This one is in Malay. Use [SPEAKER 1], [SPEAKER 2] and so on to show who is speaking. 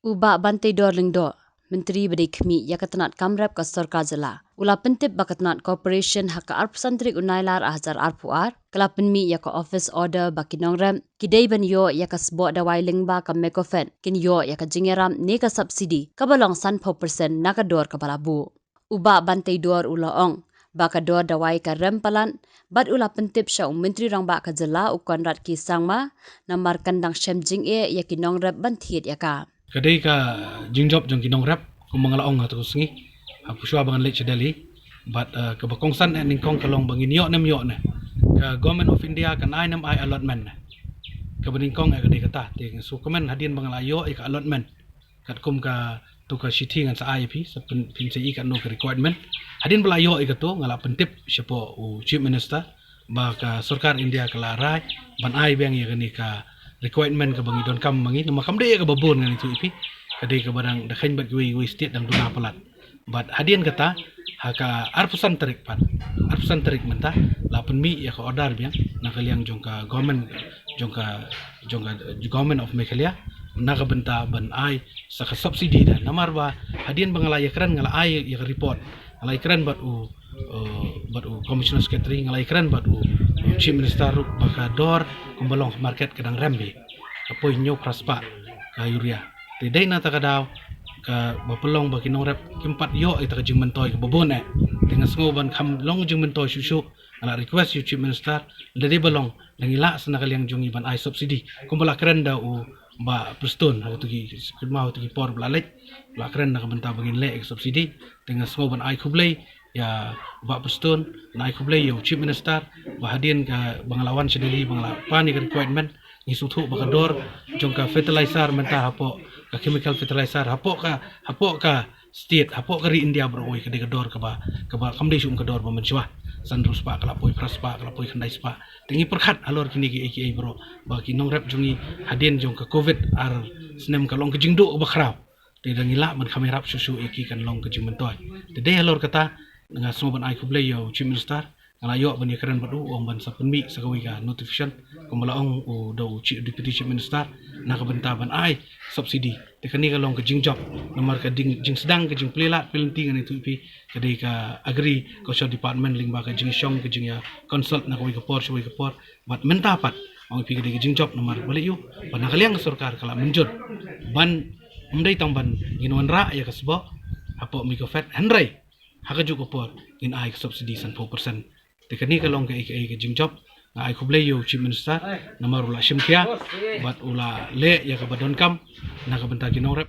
[SPEAKER 1] Uba bantai dor lingdo, Menteri Berikmi ya ketenat kamrep ke Sarkar Jela. Ula pentip baketenat Corporation haka arpsantrik unailar ahjar arpuar, kelapenmi ya ke Office Order baki nongrem, kidai ban yo ya ke sebok dawai lingba ke Mekofen, kin yo ya ke jingeram ne ke subsidi, kabalong 100% nakador ke balabu. Uba bantai dor ula ong, baka dor dawai ka rempalan, bad ula pentip sya Menteri rang bak ke Jela ukon rat ki sangma, namar kandang syem jing ya ki nongrem bantiet ya ka.
[SPEAKER 2] Kadai ka jingjop jong kinong rap kung mga laong nga sengi aku syua bangan lech dali but ke bakongsan en ningkong kalong bangin yo nem yo ne ka government of India kan ai nem ai allotment ne ke beningkong kadai kata ting su komen hadin bangal ayo ka allotment kat kum ka tu ka shiti ngan sa ai pi sa pin sa i kan no ka requirement hadin bala yo ka tu ngala pentip siapa chief minister ba ka sarkar India kala rai ban ai beng ya ni ka requirement ke bangi don kam bangi nama kam dia ke babon ngan itu ipi kadai ke barang dah kain bat we state dang duna pelat but hadian kata haka arpusan terik mentah lapan mi ya ke order biang nak liang jongka government government of Meghalaya nak benta ban ai sa subsidi dah namar ba hadian bangalaya kran ngala ai ya report ngalai kran bat u commissioner secretary ngalai kran bat u chief minister baka dor kumbalong market kadang rembe apoi nyo praspa ka yuria tidai na takadaw ka bapelong baki nongrep kimpat yo ita ka jingmentoy ka babon dengan ngoban kam long jingmentoy susu ala request you chief minister dari balong langila sana kaliang jungi ban ai subsidi kumbala keren da u ba preston ha tu gi mau tu gi por blalek la keren na ka benta bangin le subsidi dengan ngoban ai kublai ya ba preston na ai kublai yo chief minister ba hadin ka banglawan sedeli bangla pani ka requirement ni suthu bakador jongka fertilizer menta hapo ka chemical fertilizer hapo ka state hapo ka ri India bro oi ka dor ka ba kamdei sum ka dor ba menchwa sandrus pa kala poi praspa kala poi khandai spa tingi perkhat alor kini ki eki bro ba ki nongrep jungi hadin jongka covid ar snem ka long ka jingdo ba khrau te dangila man kamerap susu eki kan long ka jingmentoy te de alor kata nga soban ai kublai yo chief minister ngala yo ban keren badu ong ban sa penmi sa kawi ka notification kumala ong o do deputy chief minister na ka benta ban ai subsidi te kani ka long ka jingjop nomor ka jing sedang ka jing plelat pelinting ani tu pi kadai ka agri social department ling ba ka jing syong ka jing ya consult na kawi ka por bat menta pat ong pi kadai ka jingjop nomor balik yu ban kaliang sarkar kala menjur ban mendai tang ban ginwan ra ya ka sebo apo mi ka fat henry haka juga por in ai subsidi 100% tekani kalong ke jingjop na ai kublai yo chief minister namar ula shimkia bat ula le ya ka badon kam na ka benta ginong rep